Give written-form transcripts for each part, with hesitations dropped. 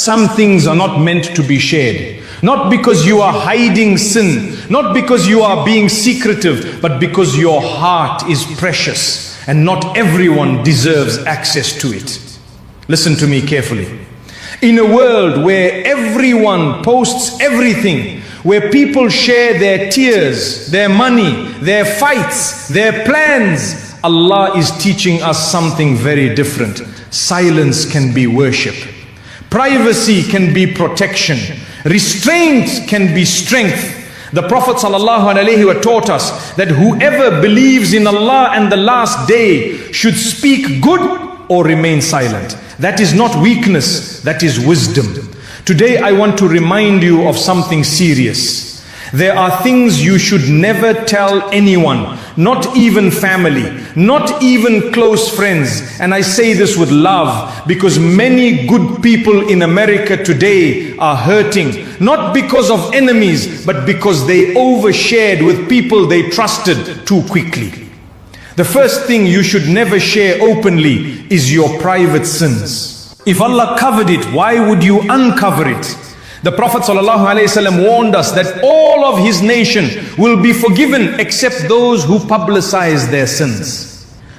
Some things are not meant to be shared. Not because you are hiding sin, not because you are being secretive, but because your heart is precious and not everyone deserves access to it. Listen to me carefully. In a world where everyone posts everything, where people share their tears, their money, their fights, their plans, Allah is teaching us something very different. Silence can be worship. Privacy can be protection. Restraint can be strength. The Prophet ﷺ taught us that whoever believes in Allah and the last day should speak good or remain silent. That is not weakness, that is wisdom. Today I want to remind you of something serious. There are things you should never tell anyone, not even family, not even close friends. And I say this with love because many good people in America today are hurting, not because of enemies, but because they overshared with people they trusted too quickly. The first thing you should never share openly is your private sins. If Allah covered it, why would you uncover it? The Prophet ﷺ warned us that all of his nation will be forgiven except those who publicize their sins.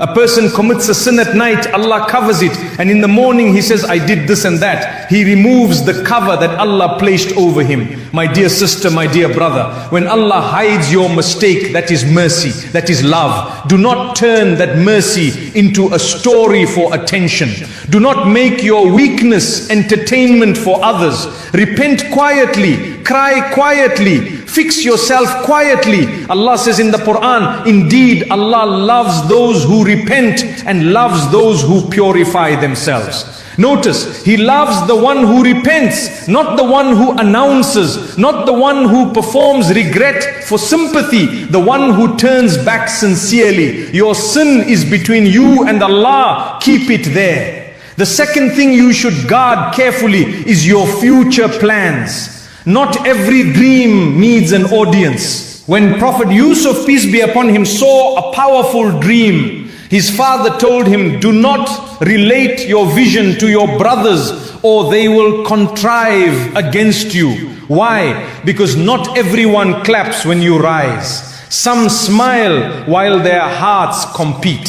A person commits a sin at night, Allah covers it, and in the morning he says, I did this and that. He removes the cover that Allah placed over him. My dear sister, my dear brother, when Allah hides your mistake, that is mercy, that is love. Do not turn that mercy into a story for attention. Do not make your weakness entertainment for others. Repent quietly, cry quietly, fix yourself quietly. Allah says in the Quran, indeed Allah loves those who repent and loves those who purify themselves. Notice, He loves the one who repents, not the one who announces, not the one who performs regret for sympathy, the one who turns back sincerely. Your sin is between you and Allah. Keep it there. The second thing you should guard carefully is your future plans. Not every dream needs an audience. When Prophet Yusuf, peace be upon him, saw a powerful dream, his father told him, do not relate your vision to your brothers or they will contrive against you. Why? Because not everyone claps when you rise. Some smile while their hearts compete.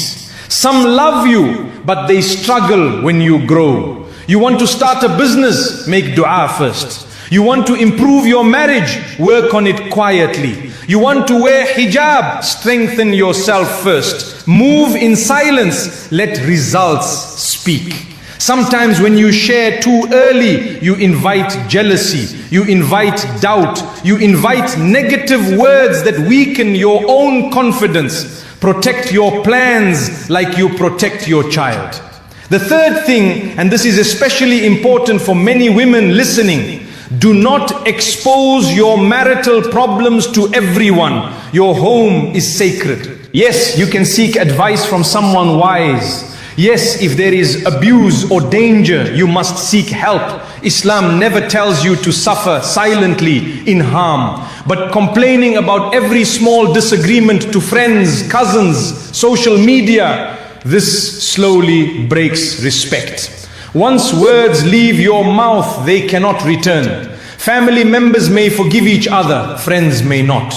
Some love you, but they struggle when you grow. You want to start a business? Make dua first. You want to improve your marriage? Work on it quietly. You want to wear hijab? Strengthen yourself first. Move in silence. Let results speak. Sometimes when you share too early, you invite jealousy, you invite doubt, you invite negative words that weaken your own confidence. Protect your plans like you protect your child. The third thing, and this is especially important for many women listening, do not expose your marital problems to everyone. Your home is sacred. Yes, you can seek advice from someone wise. Yes, if there is abuse or danger, you must seek help. Islam never tells you to suffer silently in harm. But complaining about every small disagreement to friends, cousins, social media, this slowly breaks respect. Once words leave your mouth, they cannot return. Family members may forgive each other, friends may not.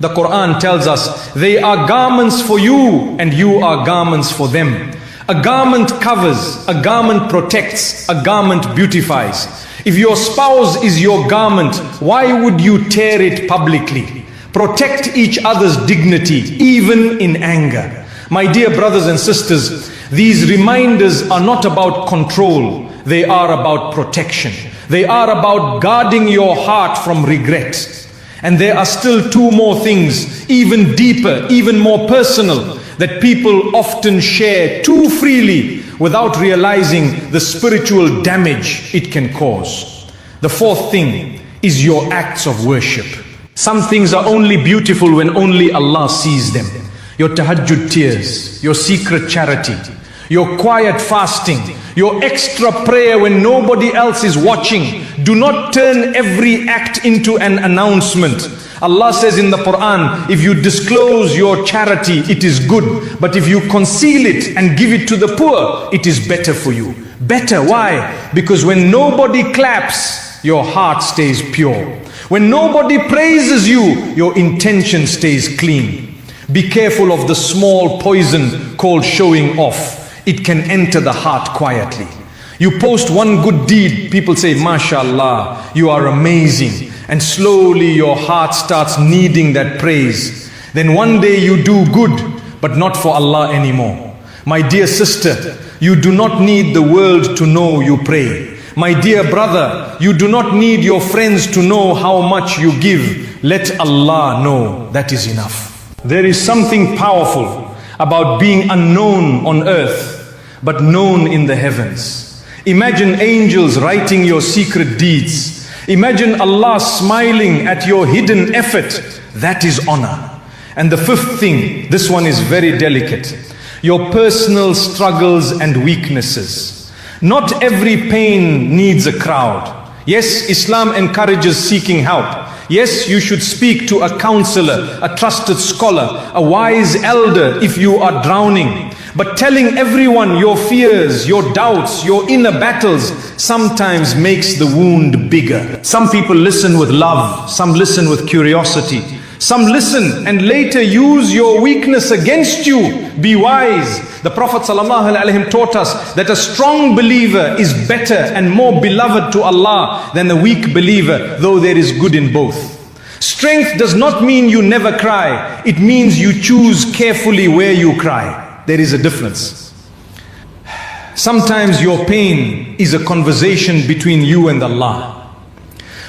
The Quran tells us, they are garments for you and you are garments for them. A garment covers, a garment protects, a garment beautifies. If your spouse is your garment, why would you tear it publicly? Protect each other's dignity, even in anger. My dear brothers and sisters, these reminders are not about control, they are about protection. They are about guarding your heart from regret. And there are still two more things, even deeper, even more personal, that people often share too freely without realizing the spiritual damage it can cause. The fourth thing is your acts of worship. Some things are only beautiful when only Allah sees them. Your tahajjud tears, your secret charity, your quiet fasting, your extra prayer when nobody else is watching. Do not turn every act into an announcement. Allah says in the Quran, if you disclose your charity, it is good. But if you conceal it and give it to the poor, it is better for you. Better, why? Because when nobody claps, your heart stays pure. When nobody praises you, your intention stays clean. Be careful of the small poison called showing off. It can enter the heart quietly. You post one good deed, people say, MashaAllah, you are amazing. And slowly your heart starts needing that praise. Then one day you do good, but not for Allah anymore. My dear sister, you do not need the world to know you pray. My dear brother, you do not need your friends to know how much you give. Let Allah know, that is enough. There is something powerful about being unknown on earth, but known in the heavens. Imagine angels writing your secret deeds. Imagine Allah smiling at your hidden effort. That is honor. And the fifth thing, this one is very delicate. Your personal struggles and weaknesses. Not every pain needs a crowd. Yes, Islam encourages seeking help. Yes, you should speak to a counselor, a trusted scholar, a wise elder if you are drowning. But telling everyone your fears, your doubts, your inner battles sometimes makes the wound bigger. Some people listen with love, some listen with curiosity. Some listen and later use your weakness against you. Be wise. The Prophet ﷺ taught us that a strong believer is better and more beloved to Allah than a weak believer, though there is good in both. Strength does not mean you never cry. It means you choose carefully where you cry. There is a difference. Sometimes your pain is a conversation between you and Allah.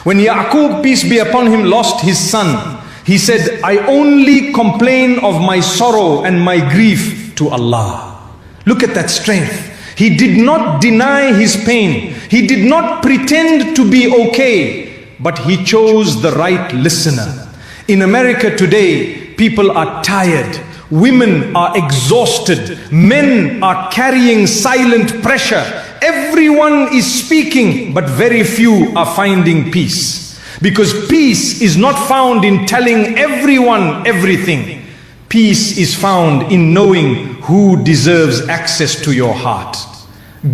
When Yaqub, peace be upon him, lost his son, he said, I only complain of my sorrow and my grief to Allah. Look at that strength. He did not deny his pain. He did not pretend to be okay, but he chose the right listener. In America today, people are tired. Women are exhausted. Men are carrying silent pressure. Everyone is speaking, but very few are finding peace. Because peace is not found in telling everyone everything. Peace is found in knowing who deserves access to your heart.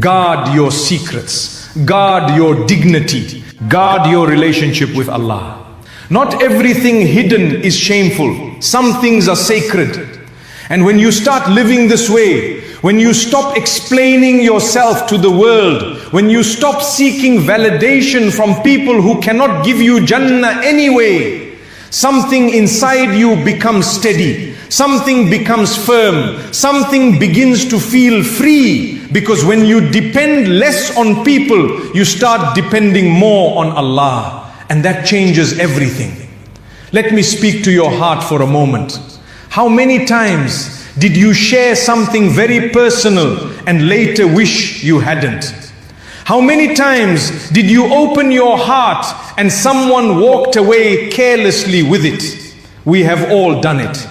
Guard your secrets. Guard your dignity. Guard your relationship with Allah. Not everything hidden is shameful. Some things are sacred. And when you start living this way, when you stop explaining yourself to the world, when you stop seeking validation from people who cannot give you Jannah anyway, something inside you becomes steady, something becomes firm, something begins to feel free. Because when you depend less on people, you start depending more on Allah. And that changes everything. Let me speak to your heart for a moment. How many times did you share something very personal and later wish you hadn't? How many times did you open your heart and someone walked away carelessly with it? We have all done it.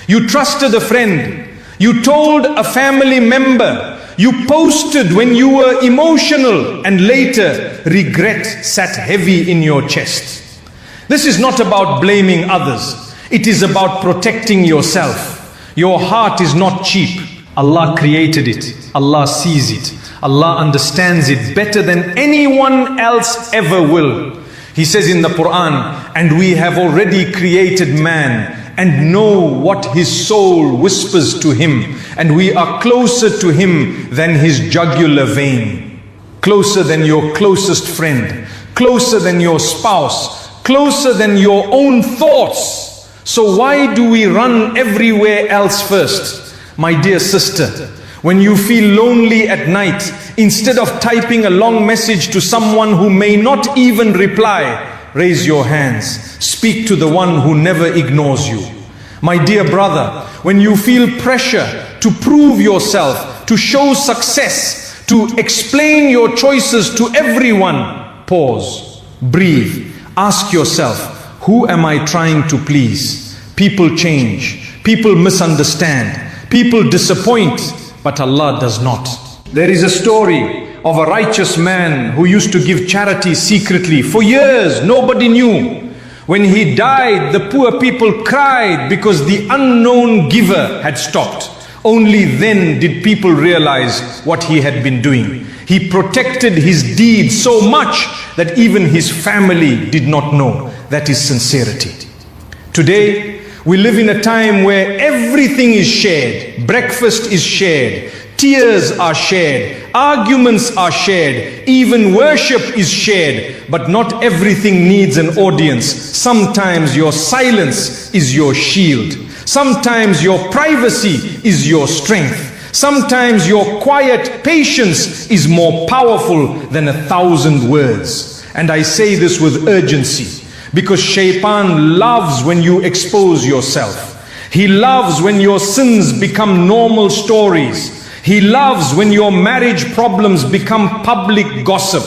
You trusted a friend. You told a family member. You posted when you were emotional and later regret sat heavy in your chest. This is not about blaming others. It is about protecting yourself. Your heart is not cheap. Allah created it. Allah sees it. Allah understands it better than anyone else ever will. He says in the Quran, and we have already created man and know what his soul whispers to him, and we are closer to him than his jugular vein. Closer than your closest friend. Closer than your spouse. Closer than your own thoughts. So why do we run everywhere else first? My dear sister, when you feel lonely at night, instead of typing a long message to someone who may not even reply, raise your hands. Speak to the one who never ignores you. My dear brother, when you feel pressure to prove yourself, to show success, to explain your choices to everyone, pause, breathe, ask yourself, who am I trying to please? People change, people misunderstand, people disappoint, but Allah does not. There is a story of a righteous man who used to give charity secretly. For years, nobody knew. When he died, the poor people cried because the unknown giver had stopped. Only then did people realize what he had been doing. He protected his deed so much that even his family did not know. That is sincerity. Today, we live in a time where everything is shared. Breakfast is shared. Tears are shared. Arguments are shared. Even worship is shared. But not everything needs an audience. Sometimes your silence is your shield. Sometimes your privacy is your strength. Sometimes your quiet patience is more powerful than 1,000 words. And I say this with urgency, because Shaitan loves when you expose yourself. He loves when your sins become normal stories. He loves when your marriage problems become public gossip.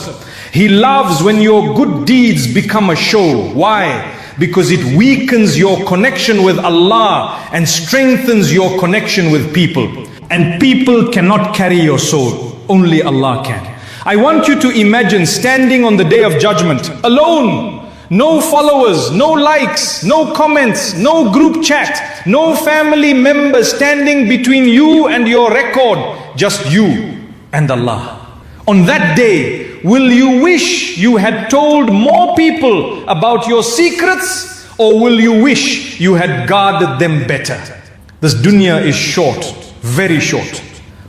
He loves when your good deeds become a show. Why? Because it weakens your connection with Allah and strengthens your connection with people. And people cannot carry your soul. Only Allah can. I want you to imagine standing on the day of judgment alone. No followers, no likes, no comments, no group chat, no family members standing between you and your record. Just you and Allah. On that day, will you wish you had told more people about your secrets, or will you wish you had guarded them better? This dunya is short, very short.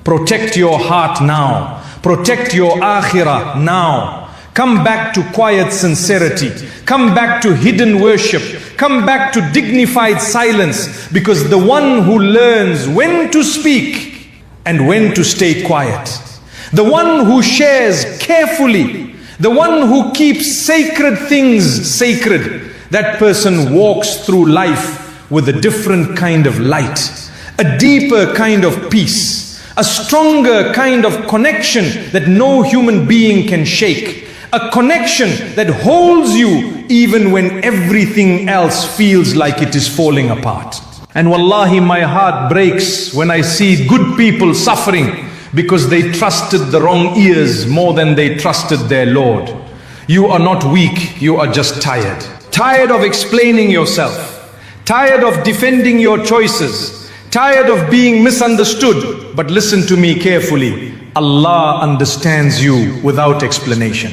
Protect your heart now. Protect your akhirah now. Come back to quiet sincerity. Come back to hidden worship. Come back to dignified silence, because the one who learns when to speak and when to stay quiet, the one who shares carefully, the one who keeps sacred things sacred, that person walks through life with a different kind of light, a deeper kind of peace, a stronger kind of connection that no human being can shake. A connection that holds you even when everything else feels like it is falling apart. And wallahi, my heart breaks when I see good people suffering because they trusted the wrong ears more than they trusted their Lord. You are not weak, you are just tired. Tired of explaining yourself. Tired of defending your choices. Tired of being misunderstood. But listen to me carefully. Allah understands you without explanation.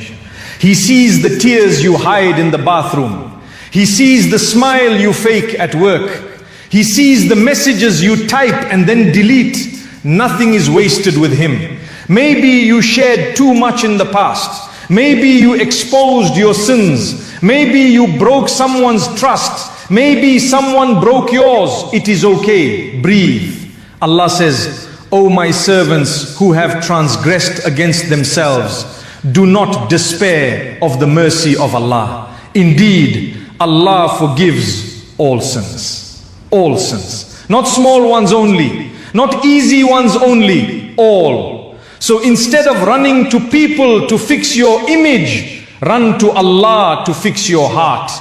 He sees the tears you hide in the bathroom. He sees the smile you fake at work. He sees the messages you type and then delete. Nothing is wasted with Him. Maybe you shared too much in the past. Maybe you exposed your sins. Maybe you broke someone's trust. Maybe someone broke yours. It is okay. Breathe. Allah says, O my servants who have transgressed against themselves, do not despair of the mercy of Allah. Indeed, Allah forgives all sins. All sins. Not small ones only. Not easy ones only. All. So instead of running to people to fix your image, run to Allah to fix your heart.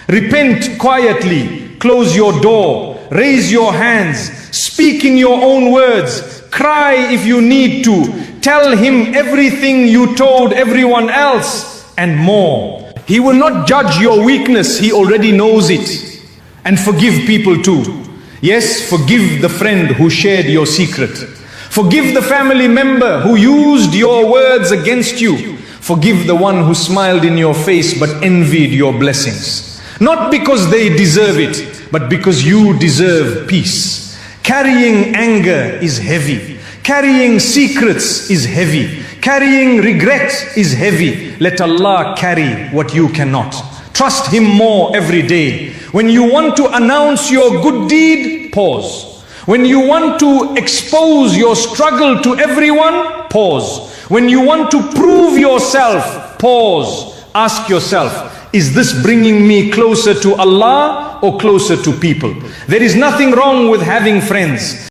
Repent quietly. Close your door. Raise your hands. Speak in your own words. Cry if you need to. Tell Him everything you told everyone else and more. He will not judge your weakness. He already knows it. And forgive people too. Yes, forgive the friend who shared your secret. Forgive the family member who used your words against you. Forgive the one who smiled in your face but envied your blessings. Not because they deserve it, but because you deserve peace. Carrying anger is heavy. Carrying secrets is heavy. Carrying regret is heavy. Let Allah carry what you cannot. Trust Him more every day. When you want to announce your good deed, pause. When you want to expose your struggle to everyone, pause. When you want to prove yourself, pause. Ask yourself, is this bringing me closer to Allah or closer to people? There is nothing wrong with having friends.